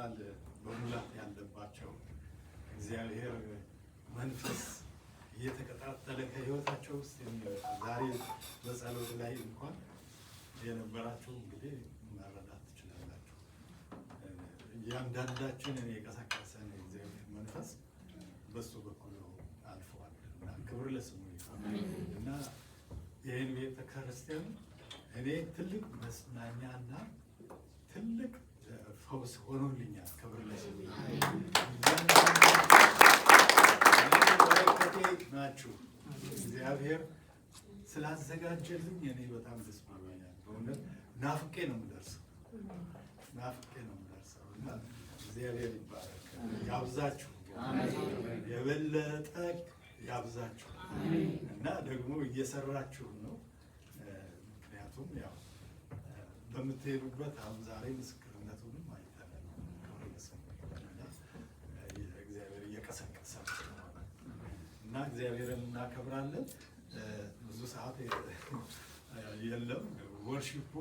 ቃል በሙላት ያለባቸው እግዚአብሔር መንፈስ እየተቀጣጠለ ከህይወታቸው ውስጥ የሚወጣ ዛሬ በጸሎት ላይ እንኳን የነበራችሁ እንግዲህ መረዳት ትችላላችሁ። እያንዳንዳችንን የቀሰቀሰን እግዚአብሔር መንፈስ በሱ በኩል አልፈዋል እና ክብር ለስሙ ይሁን እና ይህን ቤተ ክርስቲያን እኔ ትልቅ መጽናኛና ትልቅ ፈውስ ሆኖልኛል። ክብር ለስሙ ናችሁ። እግዚአብሔር ስላዘጋጀልኝ እኔ በጣም ደስ ብሎኛል። በእውነት ናፍቄ ነው የምደርሰው እና እግዚአብሔር ይባረክ፣ ያብዛችሁ፣ የበለጠ ያብዛችሁ እና ደግሞ እየሰራችሁ ነው። ምክንያቱም ያው በምትሄዱበት አሁን ዛሬ ምስክርነቱንም አይተናል። እግዚአብሔር እየቀሰቀሰ እና እግዚአብሔርን እናከብራለን። ብዙ ሰዓት የለም። ወርሺፑ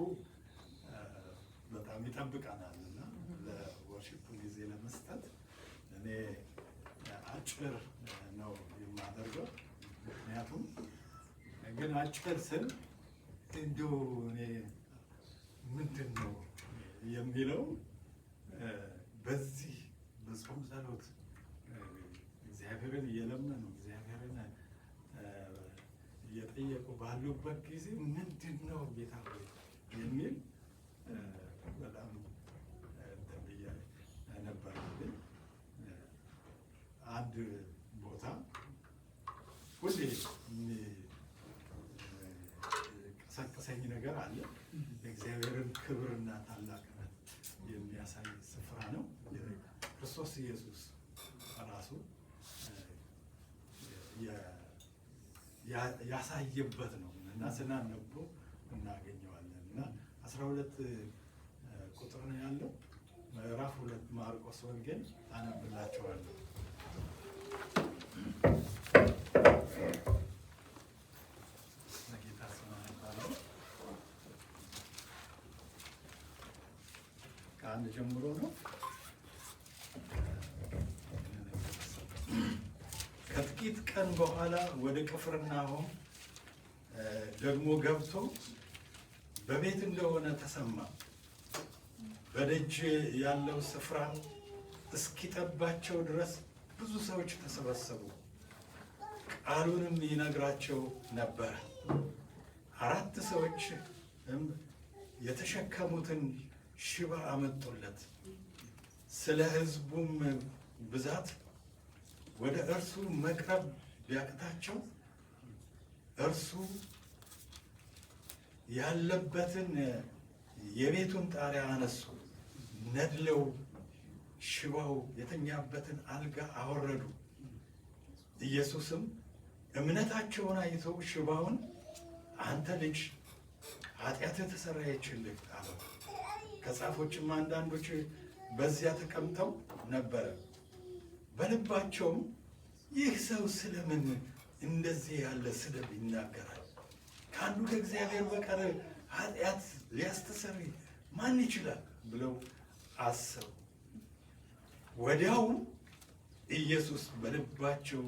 በጣም ይጠብቀናል እና ለወርሺፑ ጊዜ ለመስጠት እኔ አጭር ነው የማደርገው። ምክንያቱም ግን አጭር ስል እንዲሁ እኔ ምንድን ነው የሚለው በዚህ በጾም ጸሎት እግዚአብሔርን እየለመኑ እግዚአብሔርን እየጠየቁ ባሉበት ጊዜ ምንድን ነው ጌታ ሆይ የሚል በጣም እንትን ብዬ ነበር። ግን አንድ ቦታ ሁሌ ቀሰቀሰኝ ነገር አለ። የእግዚአብሔርን ክብርና ታላቅነት የሚያሳይ ስፍራ ነው። ክርስቶስ ኢየሱስ ራሱ ያሳየበት ነው እና ስናነበው እናገኘዋለን እና 12 ቁጥር ነው ያለው። ምዕራፍ 2 ማርቆስ ወንጌል አነብላችኋለሁ። ከአንድ ጀምሮ ነው። ከጥቂት ቀን በኋላ ወደ ቅፍርናሆም ደግሞ ገብቶ በቤት እንደሆነ ተሰማ። በደጅ ያለው ስፍራ እስኪጠባቸው ድረስ ብዙ ሰዎች ተሰበሰቡ። ቃሉንም ይነግራቸው ነበር። 4 ሰዎች የተሸከሙትን ሽባ አመጡለት። ስለ ሕዝቡም ብዛት ወደ እርሱ መቅረብ ቢያቅታቸው እርሱ ያለበትን የቤቱን ጣሪያ አነሱ። ነድለው ሽባው የተኛበትን አልጋ አወረዱ። ኢየሱስም እምነታቸውን አይቶ ሽባውን አንተ ልጅ ኃጢአትህ ተሰረየችልህ አለው። ከጻፎችም አንዳንዶች በዚያ ተቀምጠው ነበረ። በልባቸውም ይህ ሰው ስለምን እንደዚህ ያለ ስድብ ይናገራል? ከአንዱ ከእግዚአብሔር በቀር ኃጢአት ሊያስተሰርይ ማን ይችላል ብለው አሰቡ። ወዲያውም ኢየሱስ በልባቸው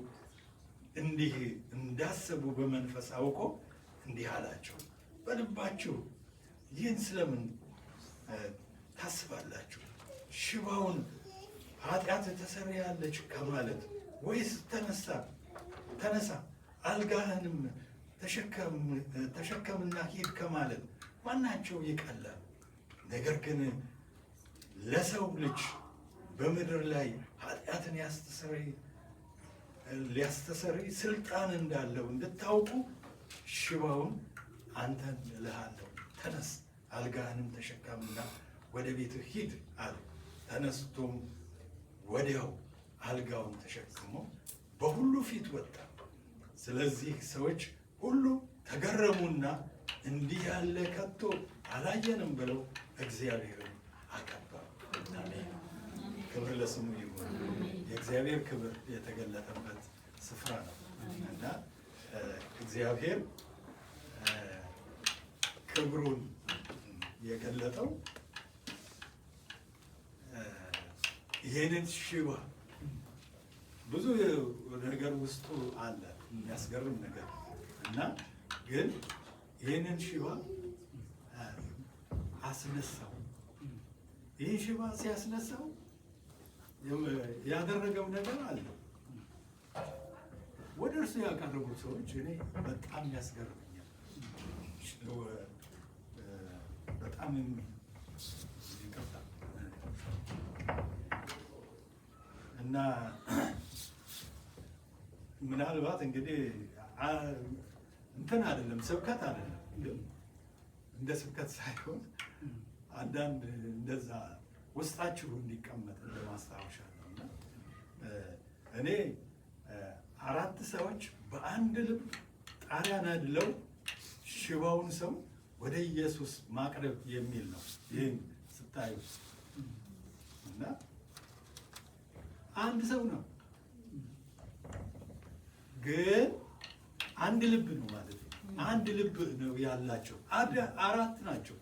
እንዲህ እንዳሰቡ በመንፈስ አውቆ እንዲህ አላቸው፣ በልባችሁ ይህን ስለምን ታስባላችሁ? ሽባውን ኃጢአት ተሰረያለች ከማለት ወይስ ተነሳ አልጋህንም ተሸከምና ሂድ ከማለት ማናቸው ይቀላል? ነገር ግን ለሰው ልጅ በምድር ላይ ኃጢአትን ሊያስተሰርይ ስልጣን እንዳለው እንድታውቁ ሽባውን አንተን እልሃለሁ፣ ተነስ አልጋህንም ተሸከምና ወደ ቤትህ ሂድ አለ። ተነስቶም ወዲያው አልጋውን ተሸክሞ በሁሉ ፊት ወጣ። ስለዚህ ሰዎች ሁሉ ተገረሙና እንዲህ ያለ ከቶ አላየንም ብለው እግዚአብሔርን አከበሩ። አሜን። ክብር ለስሙ ይሁን። የእግዚአብሔር ክብር የተገለጠበት ስፍራ ነው እና እግዚአብሔር ክብሩን የገለጠው ይህንን ሽባ ብዙ ነገር ውስጡ አለ የሚያስገርም ነገር እና ግን ይህንን ሽባ አስነሳው። ይህ ሽባ ሲያስነሳው ያደረገው ነገር አለ። ወደ እርሱ ያቀረቡት ሰዎች እኔ በጣም ያስገርመኛል። በጣም ይቅርታ እና ምናልባት እንግዲህ እንትን አይደለም፣ ስብከት አይደለም፣ እንደ ስብከት ሳይሆን አንዳንድ እንደዛ ውስጣችሁ እንዲቀመጥ እንደ ማስታወሻ ነው። እና እኔ 4 ሰዎች በአንድ ልብ ጣሪያን አድለው ሽባውን ሰው ወደ ኢየሱስ ማቅረብ የሚል ነው። ይህን ስታዩ እና አንድ ሰው ነው ግን አንድ ልብ ነው ማለት ነው። አንድ ልብ ነው ያላቸው። 4 ናቸው።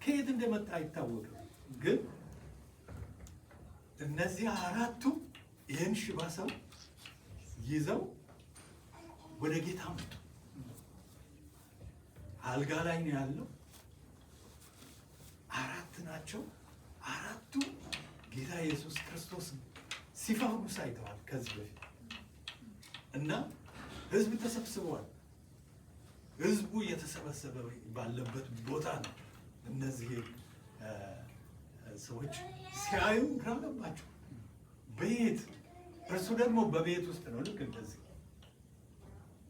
ከየት እንደመጣ አይታወቅም። ግን እነዚህ 4ቱ ይህን ሽባ ሰው ይዘው ወደ ጌታ መጡ። አልጋ ላይ ነው ያለው። 4 ናቸው። 4ቱ ጌታ ኢየሱስ ክርስቶስ ሲፈውስ አይተዋል ከዚህ በፊት እና ህዝብ ተሰብስበዋል። ህዝቡ የተሰበሰበ ባለበት ቦታ ነው እነዚህ ሰዎች ሲያዩ ግራ ገባቸው። ቤት እርሱ ደግሞ በቤት ውስጥ ነው። ልክ እንደዚህ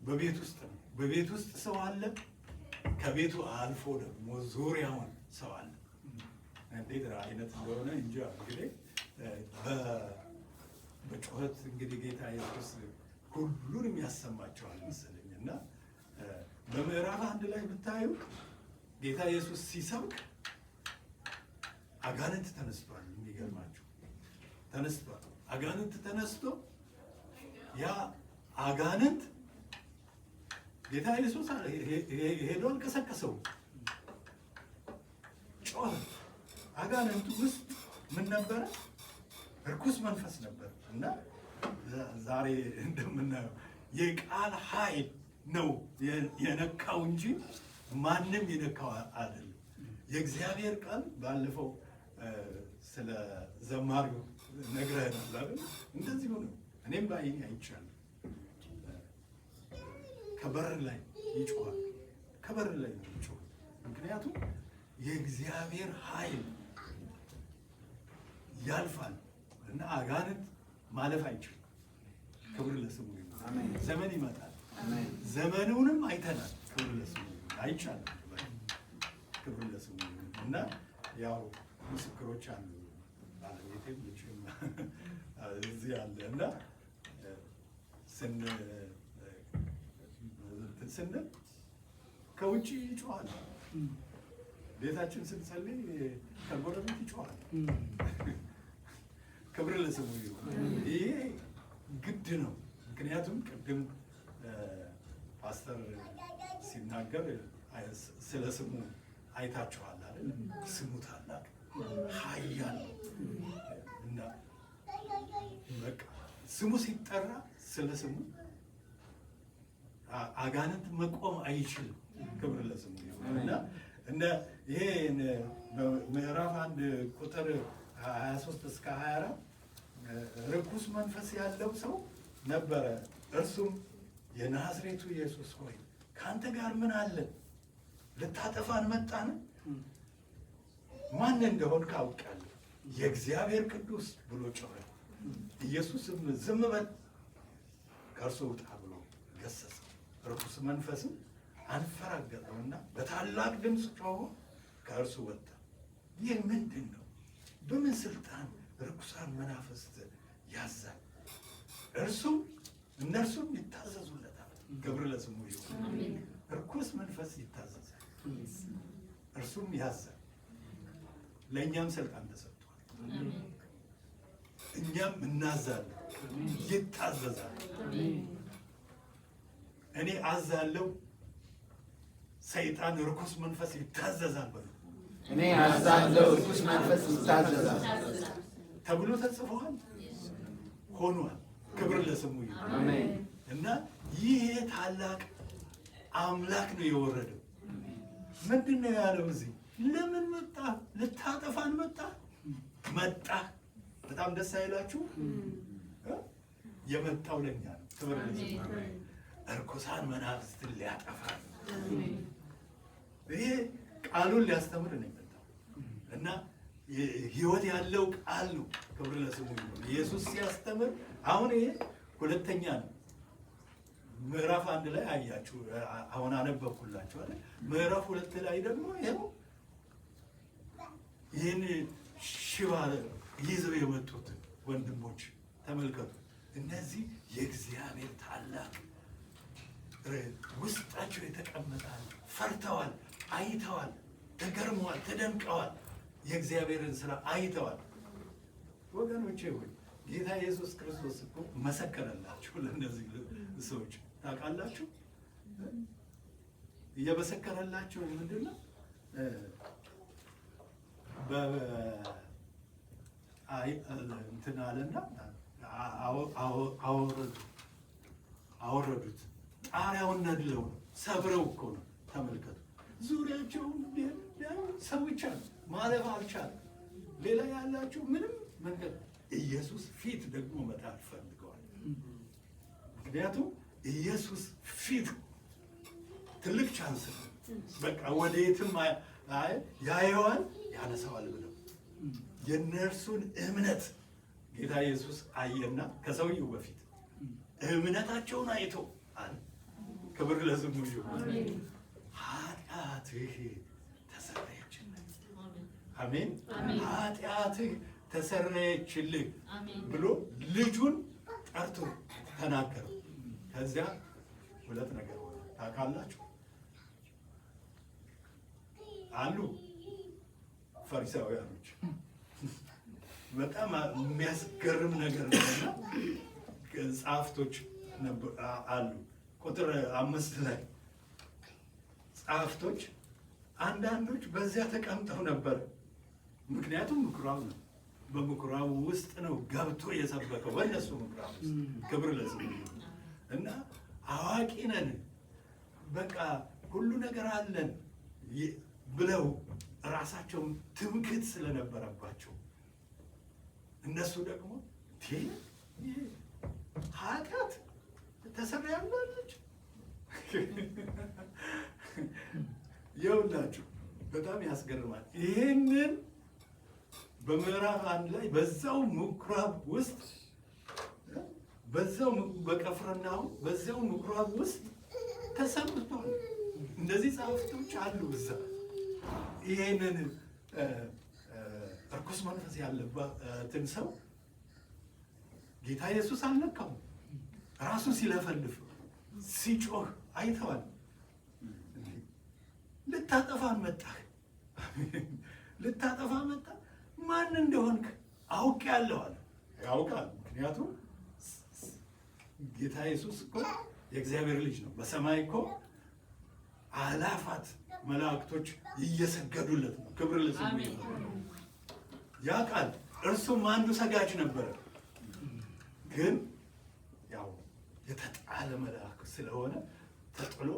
በቤት ውስጥ ነው። በቤት ውስጥ ሰው አለ። ከቤቱ አልፎ ደግሞ ዙሪያውን ሰው አለ። እንዴት አይነት እንደሆነ እንጂ እንግዲህ በጩኸት እንግዲህ ጌታ ኢየሱስ ሁሉንም ያሰማቸዋል መሰለኝ። እና በምዕራፍ 1 ላይ ብታዩ ጌታ ኢየሱስ ሲሰብክ አጋንንት ተነስቷል። የሚገርማችሁ ተነስቷል። አጋንንት ተነስቶ ያ አጋንንት ጌታ ኢየሱስ ሄዶ አልቀሰቀሰውም። ጮኸ። አጋንንቱ ውስጥ ምን ነበረ? እርኩስ መንፈስ ነበር። እና ዛሬ እንደምናየው የቃል ኃይል ነው የነካው እንጂ ማንም የነካው አይደለም። የእግዚአብሔር ቃል ባለፈው ስለ ዘማሪው ነግረህናል አይደል? እንደዚህ ነው። እኔም ባይኝ አይቻልም። ከበር ላይ ይጮሃል። ከበር ላይ ይጮሃል። ምክንያቱም የእግዚአብሔር ኃይል ያልፋል እና አጋንንት ማለፍ አይችልም። ክብር ለስሙ ይሁን። አሜን። ዘመን ይመጣል። አሜን። ዘመኑንም አይተናል። ክብር ለስሙ ይሁን። አይቻልም። ክብር ለስሙ ይሁን። እና ያው ምስክሮች አሉ። ባለቤቴም ልጅም እዚህ አለ እና ስንል ከውጭ ይጮሃል። ቤታችን ስንጸልይ ከጎረቤት ይጮሃል። ክብር ለስሙ ይሁን። ይሄ ግድ ነው። ምክንያቱም ቅድም ፓስተር ሲናገር ስለ ስሙ አይታችኋል አይደል? ስሙ ታላቅ ኃያል እና በቃ ስሙ ሲጠራ ስለ ስሙ አጋንንት መቆም አይችልም። ክብር ለስሙ ይሁን እና ይሄ ምዕራፍ 1 ቁጥር 23 እስከ 24 ርኩስ መንፈስ ያለው ሰው ነበረ። እርሱም የናዝሬቱ ኢየሱስ ሆይ ከአንተ ጋር ምን አለን? ልታጠፋን መጣን? ማን እንደሆን ካውቃለሁ፣ የእግዚአብሔር ቅዱስ ብሎ ጮኸ። ኢየሱስም ዝም በል ከእርሱ ውጣ ብሎ ገሰጸ። ርኩስ መንፈስም አንፈራገጠውና በታላቅ ድምፅ ጮሆ ከእርሱ ወጣ። ይህ ምንድን ነው? በምን ስልጣን ርኩሳን መናፍስት ያዛል? እነርሱም ይታዘዙለታል። ክብር ለስሙ ይሁን። ርኩስ መንፈስ ይታዘዛል፣ እርሱም ያዛል። ለእኛም ስልጣን ተሰጥቷል። እኛም እናዛለን፣ ይታዘዛል። እኔ አዛለሁ፣ ሰይጣን ርኩስ መንፈስ ይታዘዛል በሉ። እኔ አዛለሁ፣ ርኩስ መንፈስ ይታዘዛል። ተብሎ ተጽፏል፣ ሆኗል። ክብር ለስሙ ይሁን። እና ይሄ ታላቅ አምላክ ነው የወረደው። ምንድን ነው ያለው እዚህ? ለምን መጣ? ልታጠፋን መጣ? መጣ። በጣም ደስ አይላችሁ? የመጣው ለኛ ነው። ክብር ለስሙ። እርኩሳን መናፍስትን ሊያጠፋ ይሄ ቃሉን ሊያስተምር ነው የመጣው እና ሕይወት ያለው ቃል ነው። ክብር ለስሙ ይሁን። ኢየሱስ ሲያስተምር አሁን ይሄ ሁለተኛ ነው። ምዕራፍ 1 ላይ አያችሁ፣ አሁን አነበብኩላችሁ አይደል? ምዕራፍ 2 ላይ ደግሞ ይሄው ይህን ሽባ ይዘው የመጡት ወንድሞች ተመልከቱ። እነዚህ የእግዚአብሔር ታላቅ ውስጣቸው የተቀመጣል። ፈርተዋል፣ አይተዋል፣ ተገርመዋል፣ ተደንቀዋል። የእግዚአብሔርን ስራ አይተዋል። ወገኖቼ ሆይ ጌታ ኢየሱስ ክርስቶስ እኮ መሰከረላችሁ ለእነዚህ ሰዎች። ታውቃላችሁ እየመሰከረላችሁ ምንድን ነው? እንትን አለና አወረዱት። ጣሪያውን ነድለው ነው፣ ሰብረው እኮ ነው። ተመልከቱ። ዙሪያቸውን ሰው ብቻ ነው፣ ማለፍ አልቻለም። ሌላ ያላችሁ ምንም መንገድ ኢየሱስ ፊት ደግሞ መጣል ፈልገዋል። ምክንያቱም ኢየሱስ ፊት ትልቅ ቻንስ ነው። በቃ ወደየትም ያየዋል፣ ያነሳዋል ብለው የነርሱን እምነት ጌታ ኢየሱስ አየና ከሰውየው በፊት እምነታቸውን አይቶ አለ፣ ክብር ለስሙ ይሁን፣ ኃጢአትህ ተሰረየችልህ። አሜን። ኃጢአትህ ተሰረየችልህ ብሎ ልጁን ጠርቶ ተናገረው። ከዚያ ሁለት ነገር ታውቃላችሁ አሉ ፈሪሳውያኖች። በጣም የሚያስገርም ነገር ነውና ጸሐፍቶች አሉ። ቁጥር 5 ላይ ጸሐፍቶች አንዳንዶች በዚያ ተቀምጠው ነበር። ምክንያቱም ምኩራብ ነው፣ በምኩራቡ ውስጥ ነው ገብቶ የሰበከው፣ በእነሱ ምኩራብ ውስጥ። ክብር ለስሙ እና አዋቂ ነን በቃ ሁሉ ነገር አለን ብለው ራሳቸውን ትምክህት ስለነበረባቸው እነሱ ደግሞ ኃጢአት ተሰረያለች። ይኸውላችሁ በጣም ያስገርማል። ይህንን በምዕራፍ 1 ላይ በዛው ምኩራብ ውስጥ በዛው በቅፍርናሆም በዛው ምኩራብ ውስጥ ተሰምቷል። እንደዚህ ጸሐፍቶች አሉ እዛ። ይሄንን እርኩስ መንፈስ ያለበትን ሰው ጌታ ኢየሱስ አልነካው። ራሱ ሲለፈልፍ ሲጮህ አይተዋል። ልታጠፋን መጣህ፣ ልታጠፋ መጣ። ማን እንደሆንክ አውቄአለሁ አለ። ያውቃል። ምክንያቱም ጌታ ኢየሱስ እኮ የእግዚአብሔር ልጅ ነው። በሰማይ እኮ አላፋት መላእክቶች እየሰገዱለት ነው። ክብር ለስሙ ይሁን። ያውቃል። እርሱም አንዱ ሰጋጅ ነበረ። ግን ያው የተጣለ መልአክ ስለሆነ ተጥሎ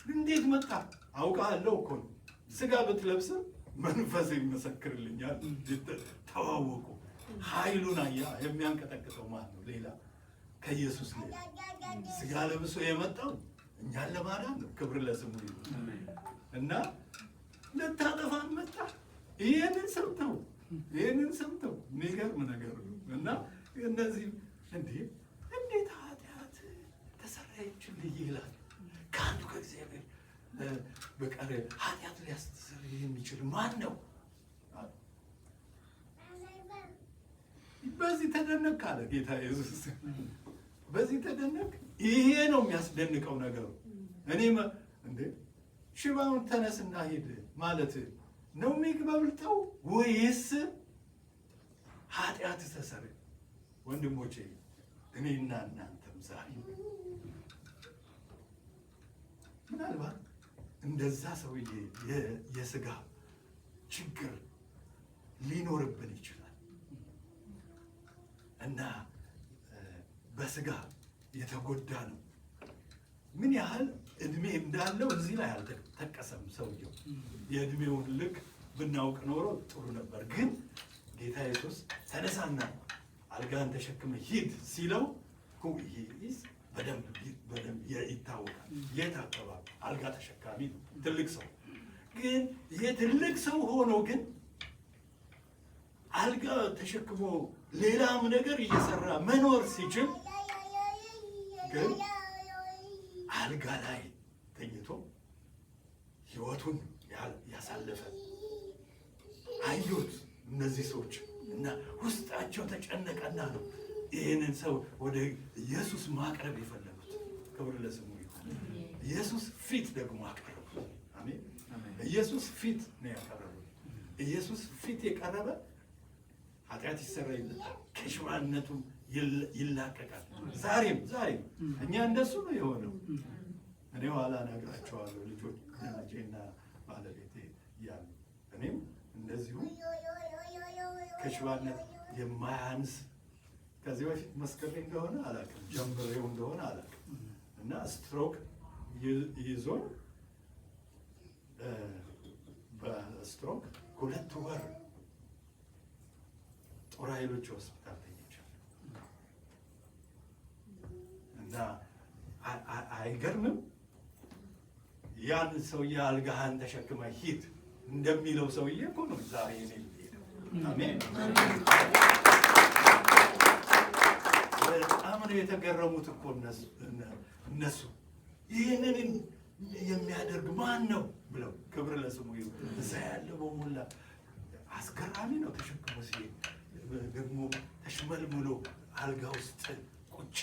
እንዴት መጣ? አውቃለሁ እኮ ነው። ስጋ ብትለብስም መንፈስ ይመሰክርልኛል። ተዋወቁ። ኃይሉን አያ የሚያንቀጠቅጠው ማን ነው? ሌላ ከኢየሱስ ሌላ ስጋ ለብሶ የመጣው እኛን ለማዳን ነው። ክብር ለስሙ ይሁን እና ልታጠፋን መጣ። ይሄንን ሰምተው የሚገርም ነገር ነው። እና እነዚህ እንዴት ኃጢአት ተሰረየችልህ ይላል። ከአንዱ ከእግዚአብሔር በቀር ኃጢአት ሊያስተሰርይ የሚችል ማን ነው? በዚህ ተደነቅ አለ ጌታ ኢየሱስ። በዚህ ተደነቅ። ይሄ ነው የሚያስደንቀው ነገሩ። እኔም ሽባውን ተነስና ሂድ ማለት ነው የሚበልጠው ወይስ ኃጢአት ተሰረይ? ወንድሞቼ እኔና እናንተም ዛሬ ምናልባት እንደዛ ሰውዬ የስጋ ችግር ሊኖርብን ይችላል። እና በስጋ የተጎዳ ነው። ምን ያህል እድሜ እንዳለው እዚህ ላይ አልተጠቀሰም ሰውየው። የእድሜውን ልክ ብናውቅ ኖሮ ጥሩ ነበር። ግን ጌታ ኢየሱስ ተነሳና አልጋን ተሸክመ ሂድ ሲለው በደንብ ይታወቃል። የት አካባቢ አልጋ ተሸካሚ ነው፣ ትልቅ ሰው። ግን ይሄ ትልቅ ሰው ሆኖ ግን አልጋ ተሸክሞ ሌላም ነገር እየሰራ መኖር ሲችል ግን አልጋ ላይ ተኝቶ ህይወቱን ያሳለፈ አዩት እነዚህ ሰዎች እና ውስጣቸው ተጨነቀና ነው ይህንን ሰው ወደ ኢየሱስ ማቅረብ የፈለጉት። ክብር ለስሙ ይሁን። ኢየሱስ ፊት ደግሞ አቀረቡት። አሜን። ኢየሱስ ፊት ነው ያቀረቡት። ኢየሱስ ፊት የቀረበ ኃጢአት ይሰረይለታል፣ ከሽባነቱ ይላቀቃል። ዛሬም እኛ እንደሱ ነው የሆነው። እኔ ኋላ እነግራቸዋለሁ ልጆቼና ባለቤቴ እያሉ እኔም እንደዚሁ ከሽባነት የማያንስ ከዚህ በፊት መስከሬ እንደሆነ አላውቅም፣ ጀምሬው እንደሆነ አላውቅም እና ስትሮክ ይዞን በስትሮክ 2 ወር ጦር ኃይሎች ሆስፒታል ተኝቻለሁ እና አይገርምም? ያን ሰውዬ አልጋህን ተሸክመ ሂድ እንደሚለው ሰውዬ እኮ ነው ዛሬ እኔ የምሄደው። አሜን። በጣም ነው የተገረሙት እኮ እነሱ ይህንን የሚያደርግ ማን ነው ብለው። ክብር ለስሙ ይሁን። እዛ ያለ በሞላ አስገራሚ ነው። ተሸክሞ ሲሄድ ደግሞ ተሽመልምሎ አልጋ ውስጥ ቁጭ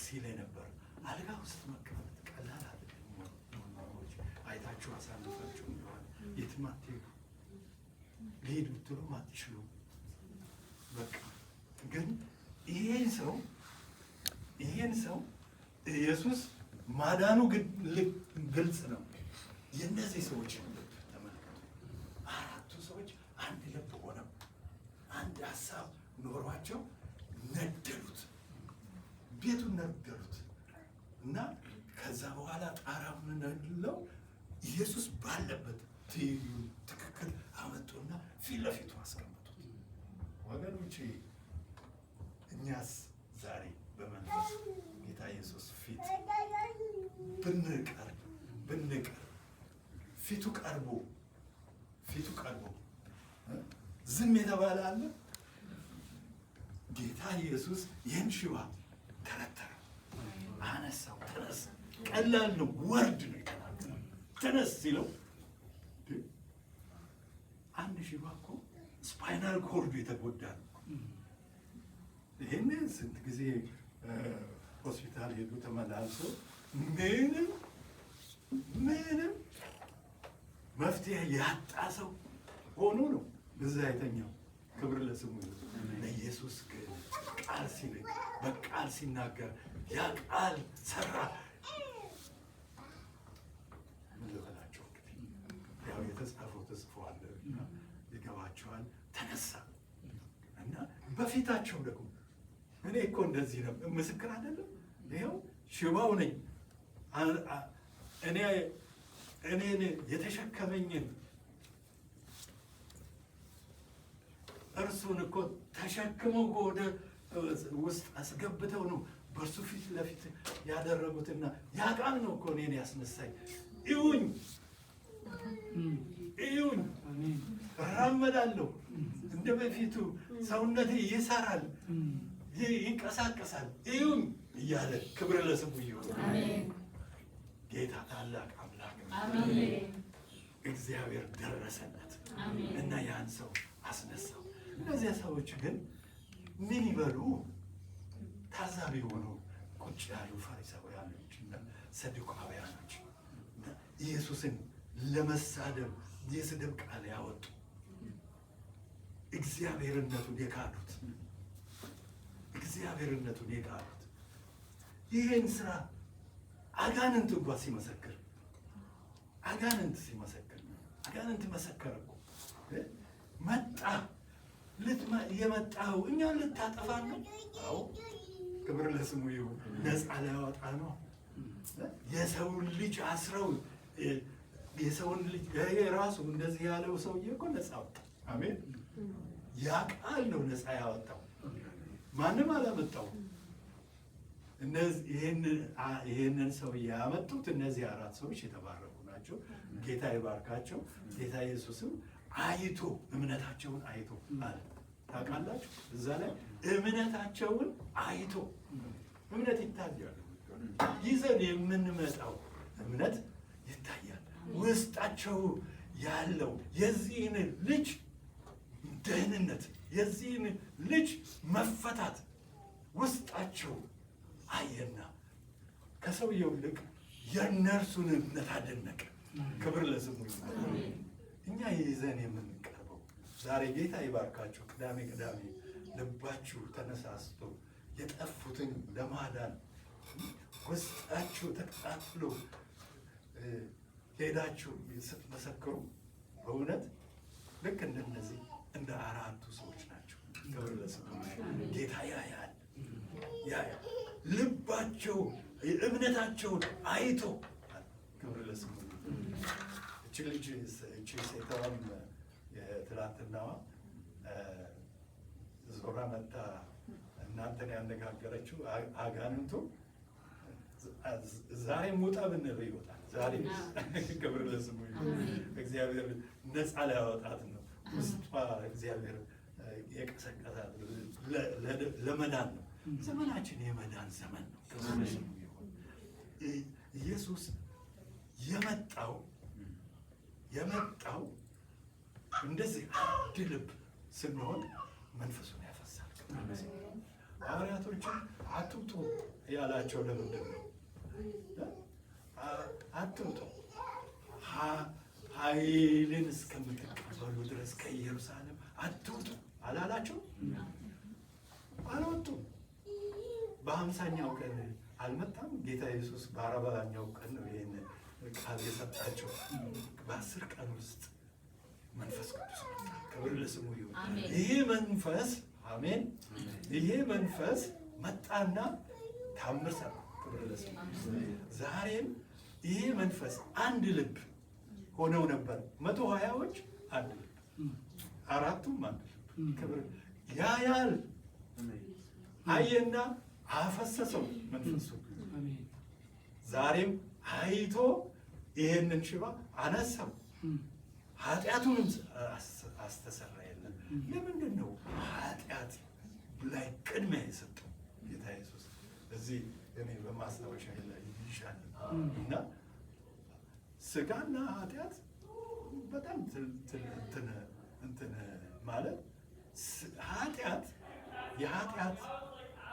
ሲል ነበር። አልጋ ውስጥ መቀመጥ ቀላል አይደለም። አይታችሁ አሳልፋችሁ እንደሆነ የትም አትሄዱ፣ ሊሄድ ብትሉም አትችሉም። በቃ ግን ይሄን ሰው ኢየሱስ ማዳኑ ግልጽ ነው። የእነዚህ ሰዎች ተመልከቱ። 4ቱ ሰዎች አንድ ልብ ሆነው አንድ ሀሳብ ኖሯቸው ነደሉት፣ ቤቱን ነደሉት እና ከዛ በኋላ ጣራውን ነድለው ኢየሱስ ባለበት ትይዩ ትክክል አመጡና ፊት ለፊቱ አስቀመጡት። ወገኖቼ እኛስ ዛሬ በመንፈስ ጌታ ኢየሱስ ፊት ብንቀርብ ፊቱ ቀርቦ ዝም የተባለ አለ? ጌታ ኢየሱስ ይህን ሽባ ተረተረ፣ አነሳው። ተነስ። ቀላል ነው፣ ወርድ ነው የተናገረው። ተነስ ሲለው አንድ ሽባ እኮ ስፓይናል ኮርዱ የተጎዳ ነው። ይህን ስንት ጊዜ ሆስፒታል ሄዱ ተመላልሶ ምንም መፍትሄ ያጣ ሰው ሆኖ ነው እዛ የተኛው። ክብር ለስሙ ይሁን። ለኢየሱስ ግን ቃል ሲልክ በቃል ሲናገር ያ ቃል ሰራ። ምን ልበላቸው እንግዲህ ያው የተጻፈው ተጽፏል፣ ይገባቸዋል። ተነሳ እና በፊታቸው ደግሞ እኔ እኮ እንደዚህ ነው ምስክር አይደለም። ይኸው ሽባው ነኝ እኔን የተሸከመኝን እርሱን እኮ ተሸክመው ወደ ውስጥ አስገብተው ነው በእርሱ ፊት ለፊት ያደረጉትና ያ ቃል ነው እኮ እኔን ያስነሳኝ። እዩኝ እራመዳለሁ፣ እንደ በፊቱ ሰውነቴ ይሰራል፣ ይንቀሳቀሳል፣ እዩኝ እያለ ክብር ለስሙ ይሁን። ጌታ ታላቅ አምላክ ነው። እግዚአብሔር ደረሰለት እና ያን ሰው አስነሳው። እነዚያ ሰዎች ግን ምን ይበሉ? ታዛቢ ሆነው ቁጭ ያሉ ፈሪሳውያኖች እና ሰዱቃውያኖች ኢየሱስን ለመሳደብ የስድብ ቃል ያወጡ፣ እግዚአብሔርነቱን የካዱት ይህን ስራ አጋንንት እንኳን ሲመሰክር አጋንንት መሰከረ እኮ። መጣ የመጣው እኛን ልታጠፋን ነው? አዎ፣ ክብር ለስሙ ይሁን። ነፃ ሊያወጣ ነው። የሰውን ልጅ አስረው የሰውን ልጅ ራሱ እንደዚህ ያለው ሰውዬ እኮ ነፃ ወጣ። አሜን። ያ ቃል ነው ነፃ ያወጣው፣ ማንም አላመጣው። ይህንን ሰው ያመጡት እነዚህ 4 ሰዎች የተባረኩ ናቸው። ጌታ ይባርካቸው። ጌታ ኢየሱስም አይቶ እምነታቸውን አይቶ አለ። ታውቃላችሁ እዛ ላይ እምነታቸውን አይቶ፣ እምነት ይታያል። ይዘን የምንመጣው እምነት ይታያል። ውስጣቸው ያለው የዚህን ልጅ ደህንነት፣ የዚህን ልጅ መፈታት ውስጣቸው አየና ከሰውየው ይልቅ የእነርሱን እምነት አደነቀ። ክብር ለስሙ ይሁን። እኛ ይዘን የምንቀርበው ዛሬ ጌታ ይባርካችሁ። ቅዳሜ ልባችሁ ተነሳስቶ የጠፉትን ለማዳን ውስጣችሁ ተቃጥሎ ሄዳችሁ ስትመሰክሩ በእውነት ልክ እንደነዚህ እንደ 4ቱ ሰዎች ናቸው። ክብር ለስሙ። ጌታ ያያል። ልባቸው እምነታቸውን አይቶ ክብር ለስሙ። እቺ ልጅ ሴቷም የትላንትናዋ ዞራ መታ እናንተን ያነጋገረችው አጋንንቱ ዛሬ ሙጣ ብንል ይወጣል። ዛሬ ክብር ለስሙ። እግዚአብሔር ነፃ ሊያወጣት ነው። ውስጧ እግዚአብሔር የቀሰቀሳት ለመዳን ነው። ዘመናችን የመዳን ዘመን ነው። ክብር ለስሙ ይሁን። ኢየሱስ የመጣው እንደዚህ አንድ ልብ ስንሆን መንፈሱን ያፈሳል። ሐዋርያቶችን አትውጡ ያላቸው ለምንድን ነው? አትውጡ ኃይልን እስከምትቀበሉ ድረስ ከኢየሩሳሌም አትውጡ አላላቸው? አልወጡም። በ50ኛው ቀን አልመጣም ጌታ ኢየሱስ። በ40ኛው ቀን ነው ይህን ቃል የሰጣቸው። በ10 ቀን ውስጥ መንፈስ ቅዱስ መጣ። ክብር ለስሙ ይሁን። ይህ መንፈስ አሜን። ይሄ መንፈስ መጣና ታምር ሰራ። ክብር ለስሙ። ዛሬም ይሄ መንፈስ አንድ ልብ ሆነው ነበር። 120ዎች አንድ ልብ፣ 4ቱም አንድ ልብ። ክብር ያያል። አየና አፈሰሰው መንፈሱ። ዛሬም አይቶ ይሄንን ሽባ አነሳው፣ ኃጢአቱንም አስተሰረየለት። ለምንድን ነው ኃጢአት ላይ ቅድሚያ የሰጠው ጌታ ኢየሱስ? እዚህ እኔ በማስታወሻ ላይ ይሻል እና ስጋና ኃጢአት በጣም እንትን ማለት ኃጢአት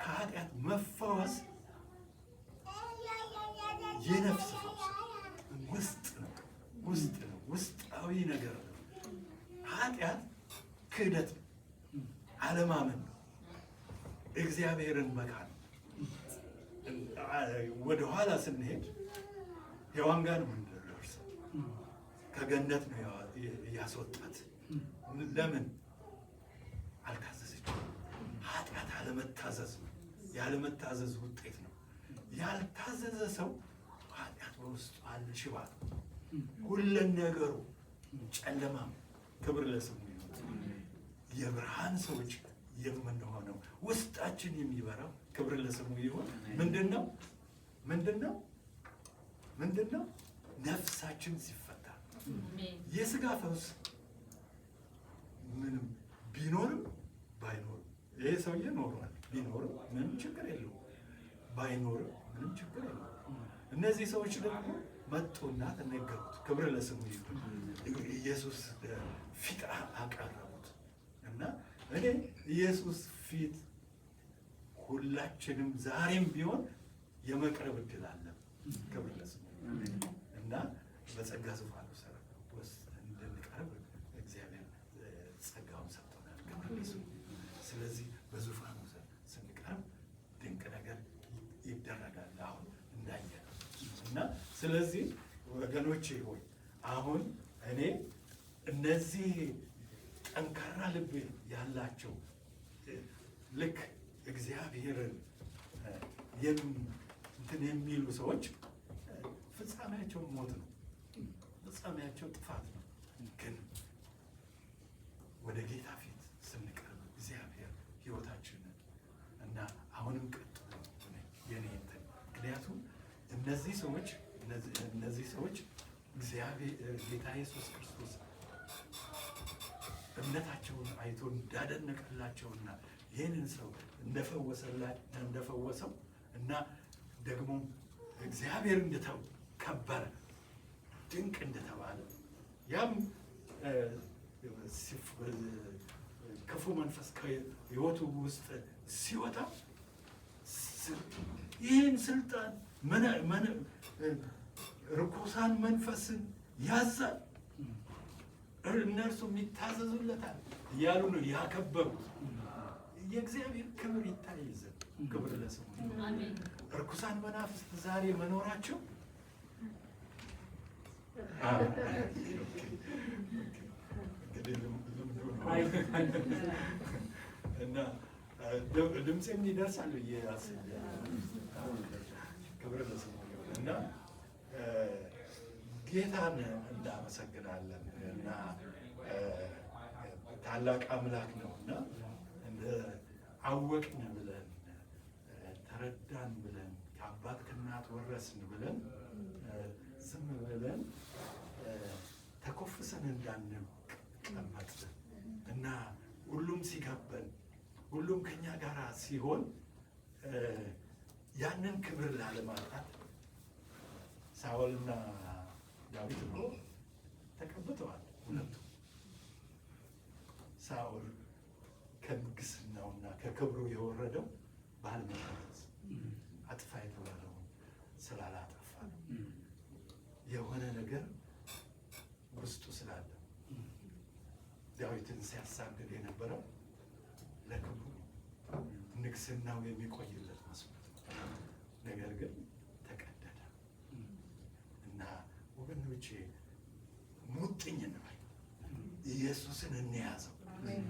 ከኃጢአት መፈወስ የነፍስ ፈውስ ውስጥ ነው፣ ውስጣዊ ነገር ነው። ኃጢአት ክህደት ነው፣ አለማመን ነው፣ እግዚአብሔርን መካድ። ወደኋላ ስንሄድ ሔዋን ጋር ነው የምንደርሰው። ከገነት ነው ያስወጣት። ለምን አልታዘዘችም? ኃጢአት አለመታዘዝ ነው፣ ያለመታዘዝ ውጤት ነው። ያልታዘዘ ሰው ኃጢአት በውስጡ አለ፣ ሽባ ነው፣ ሁሉን ነገሩ ጨለማ። ክብር ለስሙ ይሁን። የብርሃን ሰዎች የምንሆነው ውስጣችን የሚበራው ክብር ለስሙ ይሁን። ምንድነው? ነፍሳችን ሲፈታ። የስጋ ፈውስ ምንም ቢኖርም ባይኖርም፣ ይሄ ሰውዬ ኖሯል። ቢኖርም ምንም ችግር የለውም፣ ባይኖርም ምንም ችግር የለውም። እነዚህ ሰዎች ደግሞ መጡና ተነገሩት። ክብር ለስሙ ይሁን። ኢየሱስ ፊት አቀረቡት እና እኔ ኢየሱስ ፊት ሁላችንም ዛሬም ቢሆን የመቅረብ እድል አለ። ክብር ለስሙ እና በጸጋ ዙፋኑ ውስጥ እንድንቀርብ እግዚአብሔር ጸጋውን ሰጥቶናል። ክብር ለስሙ። ስለዚህ በዙፋኑ ስንቀርብ ድንቅ ነገር ይደረጋል። አሁን እንዳየነው እና ስለዚህ ወገኖቼ ሆይ አሁን እኔ እነዚህ ጠንካራ ልብ ያላቸው ልክ እግዚአብሔርን እንትን የሚሉ ሰዎች ፍጻሜያቸው ሞት ነው፣ ፍጻሜያቸው ጥፋት ነው። ግን ወደ ጌታ ፊት ስንቀርብ እግዚአብሔር ሕይወታችንን እና አሁንም ቀጥሎ የኔ እንትን ምክንያቱም እነዚህ ሰዎች እግዚአብሔር ጌታ ኢየሱስ ክርስቶስ እምነታቸውን አይቶ እንዳደነቀላቸውና ይህንን ሰው እንደፈወሰው እና ደግሞ እግዚአብሔር እንደተከበረ ድንቅ እንደተባለ ያም ክፉ መንፈስ ከሕይወቱ ውስጥ ሲወጣ ይህን ስልጣን ርኩሳን መንፈስን ያዛል፣ እነርሱም ይታዘዙለታል እያሉ ነው ያከበሩት። የእግዚአብሔር ክብር ይታይ ዘንድ ክብር ለስሙ። ርኩሳን መናፍስት ዛሬ መኖራቸው እና ድምፄም ይደርሳል ብዬ ክብር ለስሙ እና ጌታን እናመሰግናለን እና ታላቅ አምላክ ነው እና አወቅን ብለን ተረዳን ብለን ከአባት ከእናት ወረስን ብለን ዝም ብለን ተኮፍሰን እንዳንቀመጥ እና ሁሉም ሲከበን ሁሉም ከኛ ጋር ሲሆን ያንን ክብር ላለማጣት ሳኦልና ዳዊት እኮ ተቀብተዋል ሁለቱ። ሳኦል ከንግስናውና ከክብሩ የወረደው ባለመታዘዝ አጥፋ የተባለውን ስላላጠፋ ነው። የሆነ ነገር ውስጡ ስላለ ዳዊትን ሲያሳድድ የነበረው ለክብሩ ንግስናው የሚቆይለት መስሎት ነው። ነገር ግን ተቀደደ እና ወገኖቼ ሙጥኝ እንበል፣ ኢየሱስን እንያዘው፣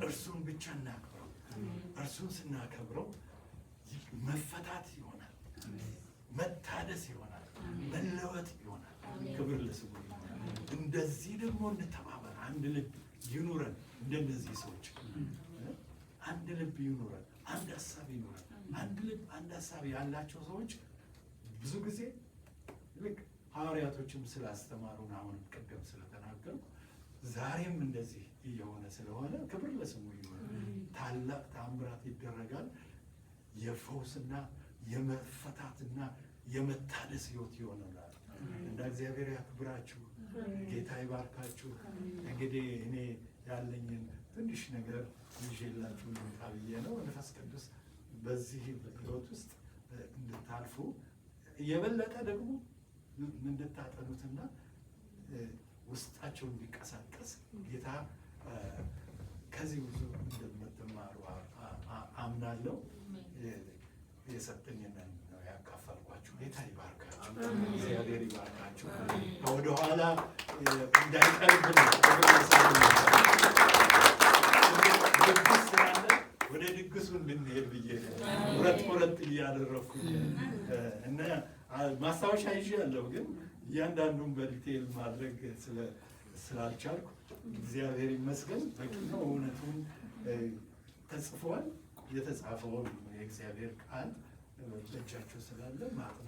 እርሱን ብቻ እናክብረው። እርሱን ስናከብረው መፈታት ይሆናል፣ መታደስ ይሆናል፣ መለወጥ ይሆናል። ክብር ለስሙ። እንደዚህ ደግሞ እንተባበር፣ አንድ ልብ ይኑረን። እንደነዚህ ሰዎች አንድ ልብ ይኑረን፣ አንድ ሀሳብ ይኑረን። አንድ ልብ አንድ ሀሳብ ያላቸው ሰዎች ብዙ ጊዜ ልክ ሐዋርያቶችም ስላስተማሩን አሁንም ቅድም ስለተናገሩ ዛሬም እንደዚህ እየሆነ ስለሆነ ክብር ለስሙ ይሁን። ታላቅ ተአምራት ይደረጋል። የፈውስና የመፈታትና የመታደስ ሕይወት ይሆናል እና እግዚአብሔር ያክብራችሁ፣ ጌታ ይባርካችሁ። እንግዲህ እኔ ያለኝን ትንሽ ነገር ይዤላችሁ ልምጣ ብዬ ነው። መንፈስ ቅዱስ በዚህ ሕይወት ውስጥ እንድታልፉ የበለጠ ደግሞ እንድታጠኑትና ውስጣቸው እንዲቀሳቀስ ጌታ ከዚህ ብዙ እንደምትማሩ አምናለሁ። የሰጠኝን ነው ያካፈልኳችሁ። ጌታ ይባርካችሁ፣ እግዚአብሔር ይባርካችሁ። ወደኋላ እንዳይቀርብን ድግስ ስላለ ወደ ድግሱ እንድንሄድ ብዬ ቁረጥ እያደረኩኝ እና ማስታወሻ ይዤ ያለው ግን እያንዳንዱን በዲቴል ማድረግ ስላልቻልኩ እግዚአብሔር ይመስገን። በቂ ነው። እውነቱን ተጽፏል። የተጻፈውን የእግዚአብሔር ቃል በእጃችሁ ስላለ ማጥናት